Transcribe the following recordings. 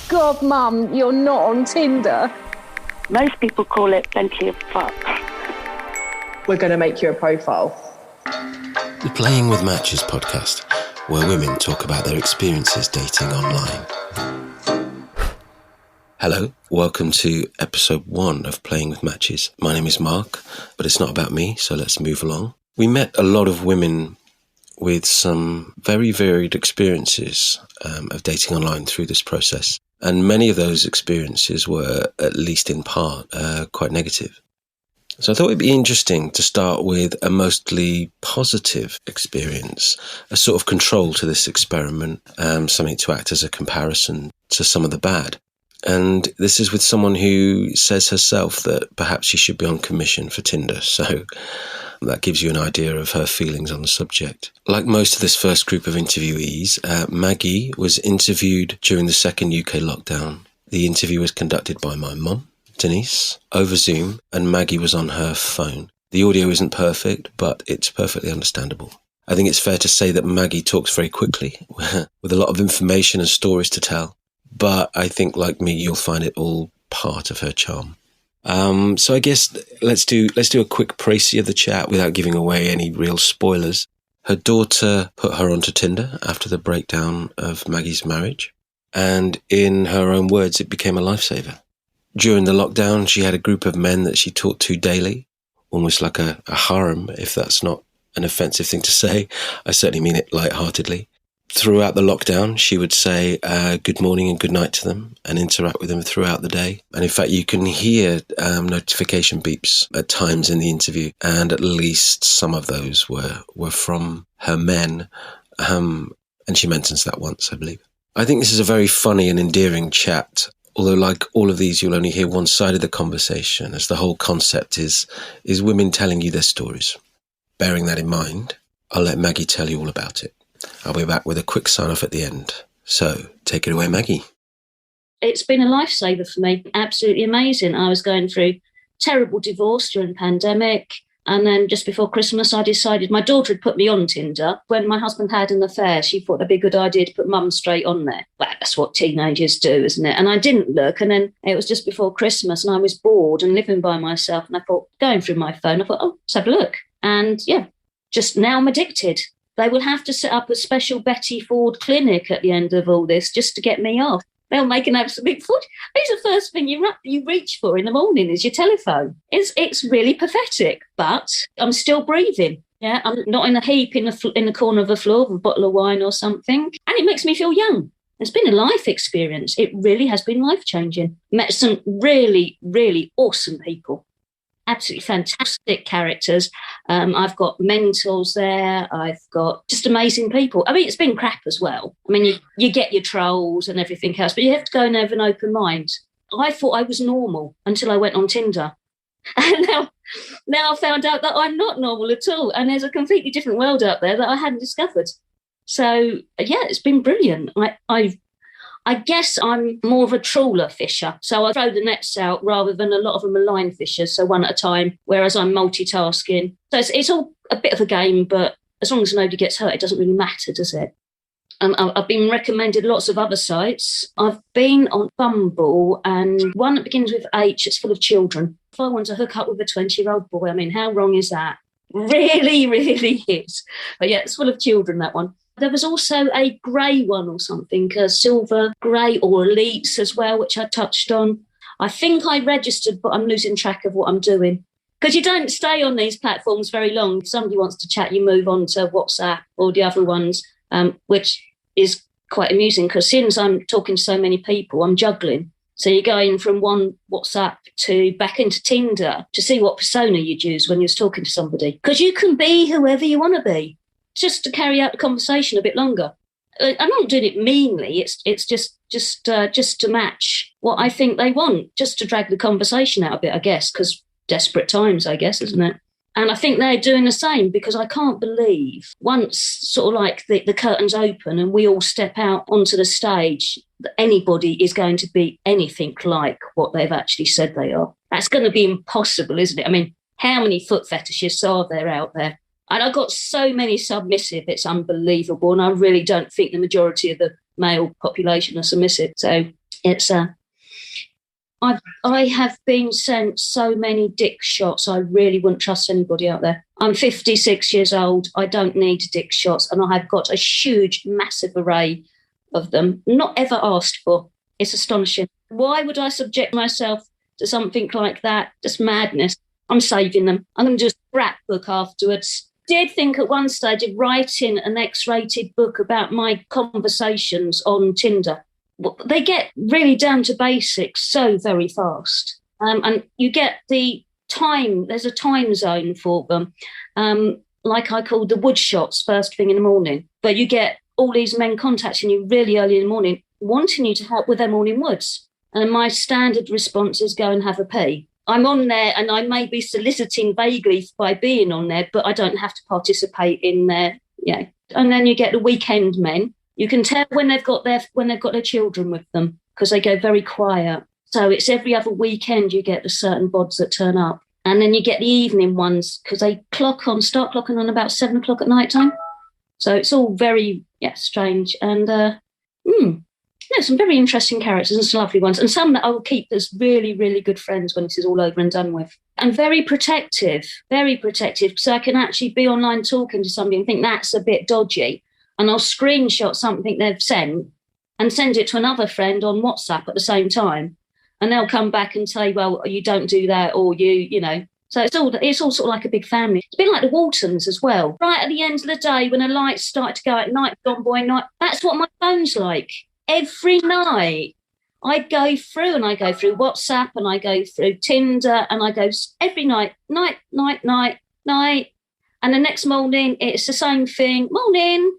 God, Mum, you're not on Tinder. Most people call it plenty of fuck. We're going to make you a profile. The Playing with Matches podcast, where women talk about their experiences dating online. Hello, welcome to episode 1 of Playing with Matches. My name is Mark, but it's not about me, so let's move along. We met a lot of women with some very varied experiences of dating online through this process. And many of those experiences were, at least in part, quite negative. So I thought it'd be interesting to start with a mostly positive experience, a sort of control to this experiment, something to act as a comparison to some of the bad. And this is with someone who says herself that perhaps she should be on commission for Tinder. So that gives you an idea of her feelings on the subject. Like most of this first group of interviewees, Maggie was interviewed during the second UK lockdown. The interview was conducted by my mum, Denise, over Zoom, and Maggie was on her phone. The audio isn't perfect, but it's perfectly understandable. I think it's fair to say that Maggie talks very quickly, with a lot of information and stories to tell. But I think, like me, you'll find it all part of her charm. So I guess let's do a quick précis of the chat without giving away any real spoilers. Her daughter put her onto Tinder after the breakdown of Maggie's marriage, and in her own words, it became a lifesaver. During the lockdown, she had a group of men that she talked to daily, almost like a harem, if that's not an offensive thing to say. I certainly mean it lightheartedly. Throughout the lockdown, she would say good morning and good night to them and interact with them throughout the day. And in fact, you can hear notification beeps at times in the interview, and at least some of those were from her men. And she mentions that once, I believe. I think this is a very funny and endearing chat. Although, like all of these, you'll only hear one side of the conversation, as the whole concept is women telling you their stories. Bearing that in mind, I'll let Maggie tell you all about it. I'll be back with a quick sign-off at the end. So, take it away, Maggie. It's been a lifesaver for me. Absolutely amazing. I was going through terrible divorce during the pandemic. And then just before Christmas, I decided my daughter had put me on Tinder. When my husband had an affair, she thought it'd be a good idea to put mum straight on there. Well, that's what teenagers do, isn't it? And I didn't look. And then it was just before Christmas and I was bored and living by myself. And I thought, going through my phone, I thought, oh, let's have a look. And yeah, just now I'm addicted. They will have to set up a special Betty Ford clinic at the end of all this just to get me off. They'll make an absolute fortune. It's the first thing you reach for in the morning is your telephone. It's really pathetic, but I'm still breathing. Yeah, I'm not in a heap in the corner of the floor with a bottle of wine or something. And it makes me feel young. It's been a life experience. It really has been life-changing. Met some really, really awesome people. Absolutely fantastic characters. I've got mentors there. I've got just amazing people. I mean, it's been crap as well. I mean, you get your trolls and everything else, but you have to go in there with an open mind. I thought I was normal until I went on Tinder. And now I found out that I'm not normal at all. And there's a completely different world out there that I hadn't discovered. So, yeah, it's been brilliant. I guess I'm more of a trawler fisher. So I throw the nets out rather than a lot of them are line fishers, so one at a time, whereas I'm multitasking. So it's all a bit of a game, but as long as nobody gets hurt, it doesn't really matter, does it? I've been recommended lots of other sites. I've been on Bumble and one that begins with H, it's full of children. If I want to hook up with a 20-year-old boy, I mean, how wrong is that? Really, really is. But yeah, it's full of children, that one. There was also a grey one or something, a silver grey or elites as well, which I touched on. I think I registered, but I'm losing track of what I'm doing. Because you don't stay on these platforms very long. If somebody wants to chat, you move on to WhatsApp or the other ones, which is quite amusing because since I'm talking to so many people, I'm juggling. So you're going from one WhatsApp to back into Tinder to see what persona you'd use when you're talking to somebody. Because you can be whoever you want to be. Just to carry out the conversation a bit longer. I'm not doing it meanly. It's just to match what I think they want, just to drag the conversation out a bit, I guess, because desperate times, I guess, isn't it? And I think they're doing the same because I can't believe once sort of like the curtains open and we all step out onto the stage, that anybody is going to be anything like what they've actually said they are. That's going to be impossible, isn't it? I mean, how many foot fetishists are there out there? And I've got so many submissive, it's unbelievable. And I really don't think the majority of male population are submissive. So it's I have been sent so many dick shots. I really wouldn't trust anybody out there. I'm 56 years old. I don't need dick shots, and I have got a huge, massive array of them. Not ever asked for. It's astonishing. Why would I subject myself to something like that? Just madness. I'm saving them. I'm going to do a scrapbook afterwards. Did think at one stage of writing an X-rated book about my conversations on Tinder. They get really down to basics so very fast. And you get the time, there's a time zone for them. Like I call the wood shots first thing in the morning. But you get all these men contacting you really early in the morning, wanting you to help with their morning woods. And my standard response is go and have a pee. I'm on there and I may be soliciting vaguely by being on there, but I don't have to participate in there. Yeah. And then you get the weekend men. You can tell when they've got their children with them because they go very quiet. So it's every other weekend you get the certain bods that turn up. And then you get the evening ones because they start clocking on about 7 o'clock at night time. So it's all very, strange. And some very interesting characters and some lovely ones. And some that I will keep as really, really good friends when this is all over and done with. And very protective. So I can actually be online talking to somebody and think that's a bit dodgy. And I'll screenshot something they've sent and send it to another friend on WhatsApp at the same time. And they'll come back and say, well, you don't do that, or you know. So it's all sort of like a big family. It's a bit like the Waltons as well. Right at the end of the day, when the lights start to go at night, gone boy night, that's what my phone's like. Every night I go through WhatsApp and I go through Tinder and I go every night, night. And the next morning, it's the same thing. Morning.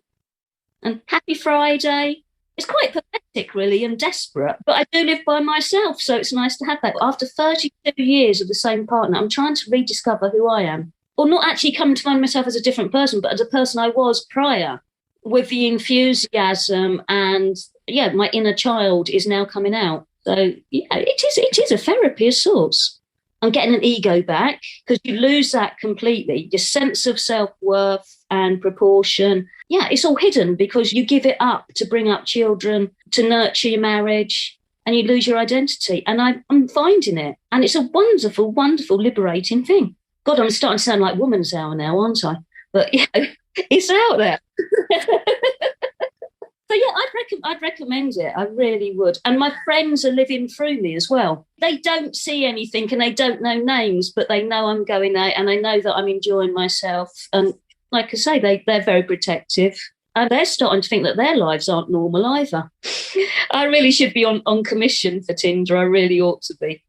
And happy Friday. It's quite pathetic, really, and desperate. But I do live by myself, so it's nice to have that. After 32 years of the same partner, I'm trying to rediscover who I am. Or not actually come to find myself as a different person, but as a person I was prior, with the enthusiasm and, my inner child is now coming out. So, it is a therapy of sorts. I'm getting an ego back because you lose that completely, your sense of self-worth and proportion. Yeah, it's all hidden because you give it up to bring up children, to nurture your marriage, and you lose your identity. And I'm finding it. And it's a wonderful, wonderful, liberating thing. God, I'm starting to sound like Woman's Hour now, aren't I? But, it's out there. So, I'd recommend it. I really would. And my friends are living through me as well. They don't see anything and they don't know names, but they know I'm going out and they know that I'm enjoying myself. And like I say, they're very protective. And they're starting to think that their lives aren't normal either. I really should be on commission for Tinder. I really ought to be.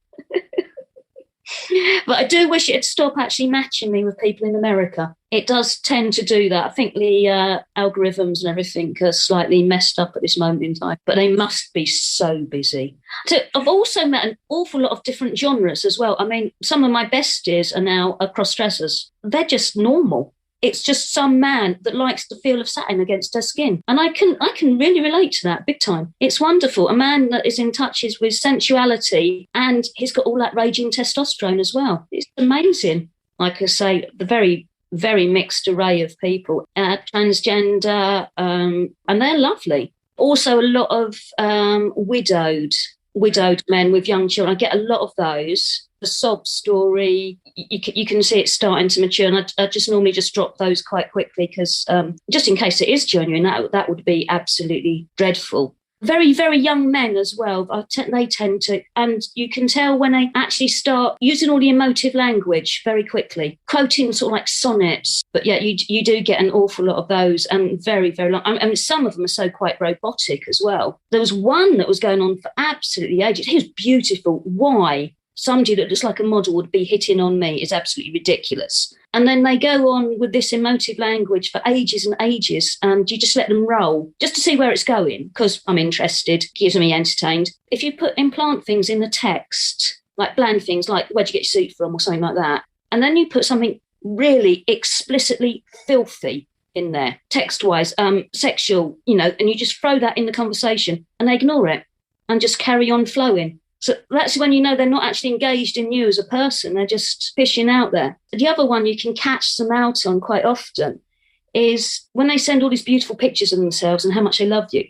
But I do wish it'd stop actually matching me with people in America. It does tend to do that. I think the algorithms and everything are slightly messed up at this moment in time, but they must be so busy. So I've also met an awful lot of different genres as well. I mean, some of my besties are now cross-dressers. They're just normal. It's just some man that likes the feel of satin against her skin. And I can really relate to that big time. It's wonderful. A man that is in touch with sensuality and he's got all that raging testosterone as well. It's amazing. Like I say, the very, very mixed array of people, transgender, and they're lovely. Also a lot of widowed men with young children. I get a lot of those. The sob story, you can see it starting to mature, and I just normally just drop those quite quickly because just in case it is genuine, that would be absolutely dreadful. Very, very young men as well. They tend to, and you can tell when they actually start using all the emotive language very quickly, quoting sort of like sonnets. But yeah, you do get an awful lot of those, and very, very long. I mean, some of them are so quite robotic as well. There was one that was going on for absolutely ages. He was beautiful. Why? Somebody that looks like a model would be hitting on me is absolutely ridiculous. And then they go on with this emotive language for ages and ages, and you just let them roll just to see where it's going, because I'm interested, keeps me entertained. If you implant things in the text, like bland things like where'd you get your suit from or something like that, and then you put something really explicitly filthy in there, text-wise, sexual, and you just throw that in the conversation and they ignore it and just carry on flowing. So that's when you know they're not actually engaged in you as a person. They're just fishing out there. The other one you can catch them out on quite often is when they send all these beautiful pictures of themselves and how much they love you.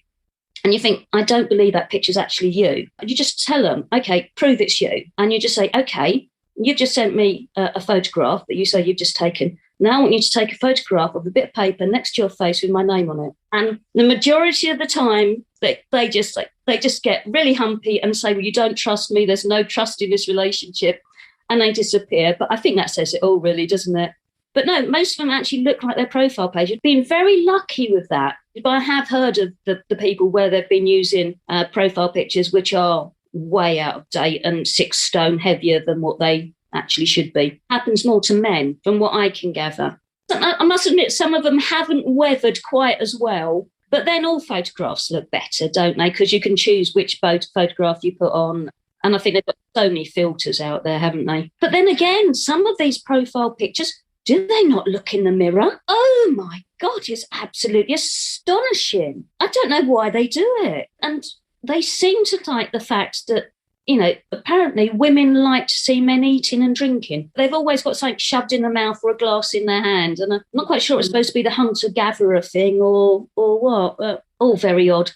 and you think, I don't believe that picture's actually you. And you just tell them, okay, prove it's you. And you just say, okay, you've just sent me a photograph that you say you've just taken. Now I want you to take a photograph of a bit of paper next to your face with my name on it. And the majority of the time, they just get really humpy and say, well, you don't trust me. There's no trust in this relationship. And they disappear. But I think that says it all, really, doesn't it? But no, most of them actually look like their profile page. I've been very lucky with that. But I have heard of the people where they've been using profile pictures which are way out of date and 6 stone heavier than what they actually should be. Happens more to men, from what I can gather. I must admit, some of them haven't weathered quite as well. But then all photographs look better, don't they? Because you can choose which photograph you put on. And I think they've got so many filters out there, haven't they? But then again, some of these profile pictures, do they not look in the mirror? Oh, my God, it's absolutely astonishing. I don't know why they do it. And they seem to like the fact that, apparently women like to see men eating and drinking. They've always got something shoved in their mouth or a glass in their hand. And I'm not quite sure it's supposed to be the hunter-gatherer thing or what. All very odd.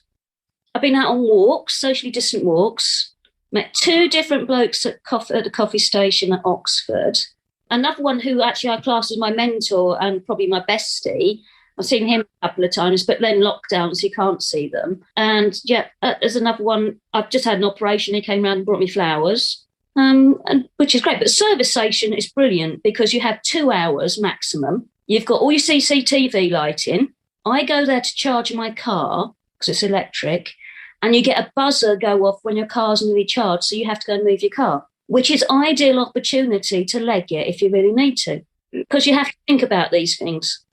I've been out on walks, socially distant walks, met 2 different blokes at the coffee station at Oxford. Another one who actually I class as my mentor and probably my bestie. I've seen him a couple of times, but then lockdown, so you can't see them. And there's another one. I've just had an operation. He came round and brought me flowers, and which is great. But service station is brilliant because you have 2 hours maximum. You've got all your CCTV lighting. I go there to charge my car because it's electric, and you get a buzzer go off when your car's nearly charged, so you have to go and move your car, which is ideal opportunity to leg it if you really need to, because you have to think about these things.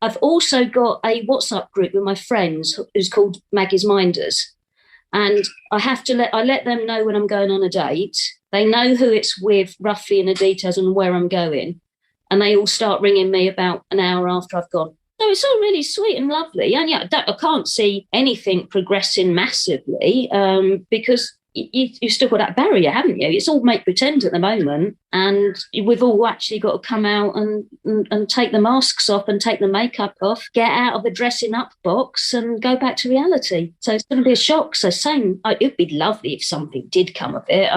I've also got a WhatsApp group with my friends who's called Maggie's Minders. And I let them know when I'm going on a date. They know who it's with roughly in the details and where I'm going. And they all start ringing me about an hour after I've gone. So it's all really sweet and lovely. And I can't see anything progressing massively because you've still got that barrier, haven't you? It's all make pretend at the moment, and we've all actually got to come out and take the masks off and take the makeup off, get out of the dressing up box and go back to reality. So it's going to be a shock. So it'd be lovely if something did come of it.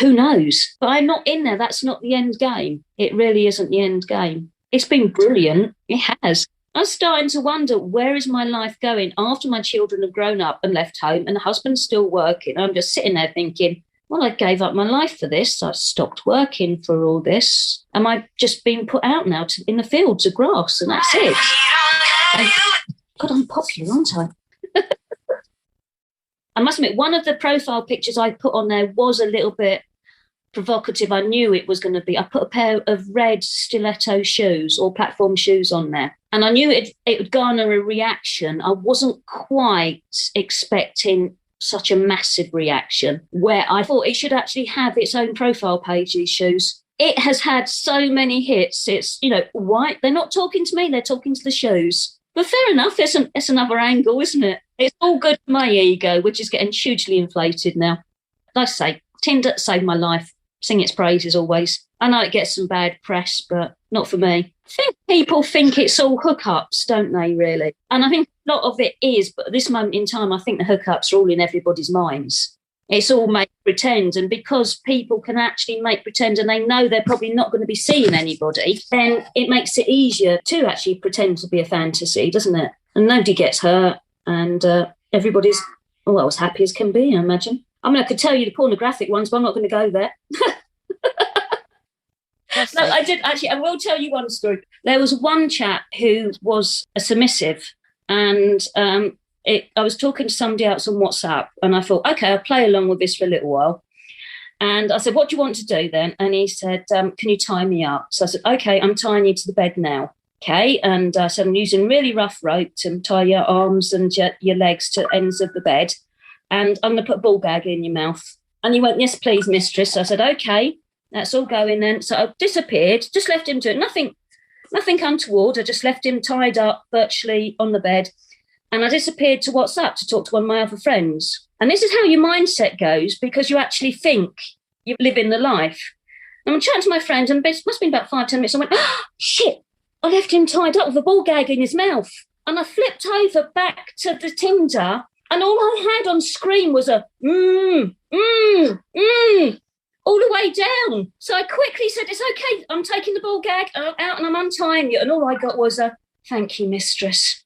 Who knows? But I'm not in there. That's not the end game. It really isn't the end game. It's been brilliant. It has. I'm starting to wonder, where is my life going after my children have grown up and left home and the husband's still working? I'm just sitting there thinking, well, I gave up my life for this. I stopped working for all this. Am I just being put out now in the fields of grass and that's it? God, I'm popular, aren't I? I must admit, one of the profile pictures I put on there was a little bit provocative. I knew it was going to be. I put a pair of red stiletto shoes or platform shoes on there. And I knew it would garner a reaction. I wasn't quite expecting such a massive reaction, where I thought it should actually have its own profile page, these shoes. It has had so many hits. It's, why? They're not talking to me, they're talking to the shoes. But fair enough, it's another angle, isn't it? It's all good for my ego, which is getting hugely inflated now. Like I say, Tinder saved my life. Sing its praises always. I know it gets some bad press, but not for me. I think people think it's all hookups, don't they, really? And I think a lot of it is, but at this moment in time, I think the hookups are all in everybody's minds. It's all make pretend, and because people can actually make pretend and they know they're probably not going to be seeing anybody, then it makes it easier to actually pretend to be a fantasy, doesn't it? And nobody gets hurt, and everybody's, as happy as can be, I imagine. I mean, I could tell you the pornographic ones, but I'm not going to go there. No, I did actually. I will tell you one story. There was one chap who was a submissive, and I was talking to somebody else on WhatsApp, and I thought, okay, I'll play along with this for a little while. And I said, what do you want to do then? And he said, can you tie me up? So I said, okay, I'm tying you to the bed now. Okay. And I said, I'm using really rough rope to tie your arms and your legs to ends of the bed. And I'm going to put a ball gag in your mouth. And he went, yes, please, mistress. So I said, okay, that's all going then. So I disappeared, just left him to it. Nothing untoward. I just left him tied up virtually on the bed. And I disappeared to WhatsApp to talk to one of my other friends. And this is how your mindset goes, because you actually think you're living the life. And I'm chatting to my friend, and it must have been about 5-10 minutes. I went, oh, shit, I left him tied up with a ball gag in his mouth. And I flipped over back to the Tinder, And all I had on screen was a all the way down. So I quickly said, it's okay, I'm taking the ball gag out and I'm untying you. And all I got was a, thank you, mistress.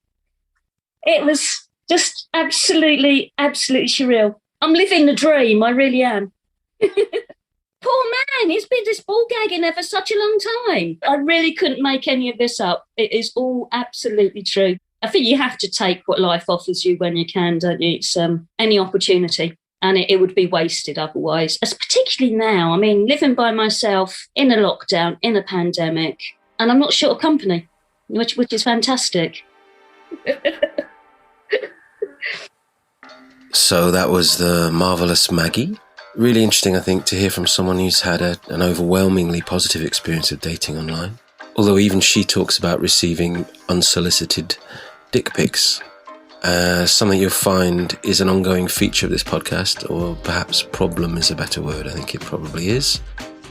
It was just absolutely, absolutely surreal. I'm living the dream, I really am. Poor man, he's been this ball gagging there for such a long time. I really couldn't make any of this up. It is all absolutely true. I think you have to take what life offers you when you can, don't you? It's any opportunity. And it would be wasted otherwise, as particularly now. I mean, living by myself in a lockdown, in a pandemic, and I'm not short of company, which is fantastic. So that was the marvellous Maggie. Really interesting, I think, to hear from someone who's had an overwhelmingly positive experience of dating online. Although even she talks about receiving unsolicited dick pics. Something you'll find is an ongoing feature of this podcast, or perhaps problem is a better word. I think it probably is.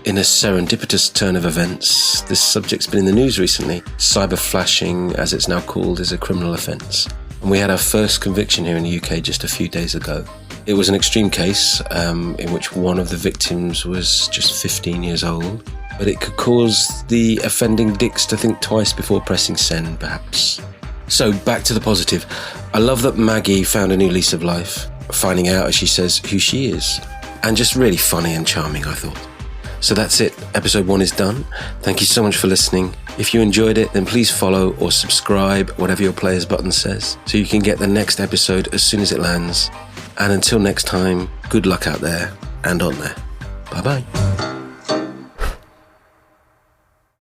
In a serendipitous turn of events, this subject's been in the news recently. Cyber flashing, as it's now called, is a criminal offence. And we had our first conviction here in the UK just a few days ago. It was an extreme case in which one of the victims was just 15 years old. But it could cause the offending dicks to think twice before pressing send, perhaps. So back to the positive. I love that Maggie found a new lease of life, finding out, as she says, who she is. And just really funny and charming, I thought. So that's it. Episode 1 is done. Thank you so much for listening. If you enjoyed it, then please follow or subscribe, whatever your player's button says, so you can get the next episode as soon as it lands. And until next time, good luck out there and on there. Bye-bye.